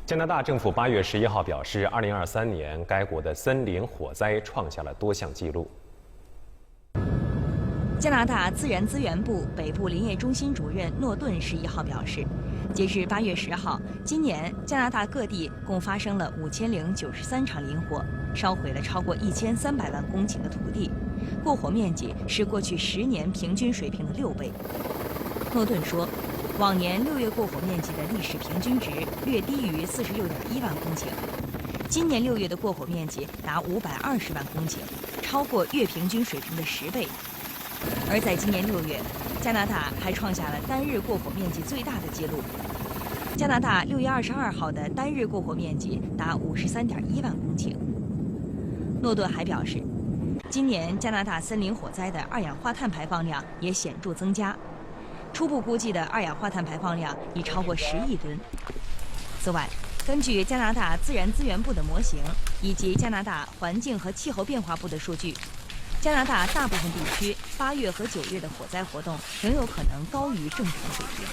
加拿大政府8月11号表示，2023年该国的森林火灾创下了多项纪录。加拿大自然资源部北部林业中心主任诺顿11号表示，截至8月10号，今年加拿大各地共发生了5093场林火，烧毁了超过1300万公顷的土地，过火面积是过去10年平均水平的6倍。诺顿说，往年6月过火面积的历史平均值略低于46.1万公顷，今年6月的过火面积达520万公顷，超过月平均水平的10倍。而在今年6月，加拿大还创下了单日过火面积最大的纪录。加拿大6月22号的单日过火面积达53.1万公顷。诺顿还表示，今年加拿大森林火灾的二氧化碳排放量也显著增加，初步估计的二氧化碳排放量已超过10亿吨。此外，根据加拿大自然资源部的模型以及加拿大环境和气候变化部的数据，加拿大大部分地区8月和9月的火灾活动仍有可能高于正常水平。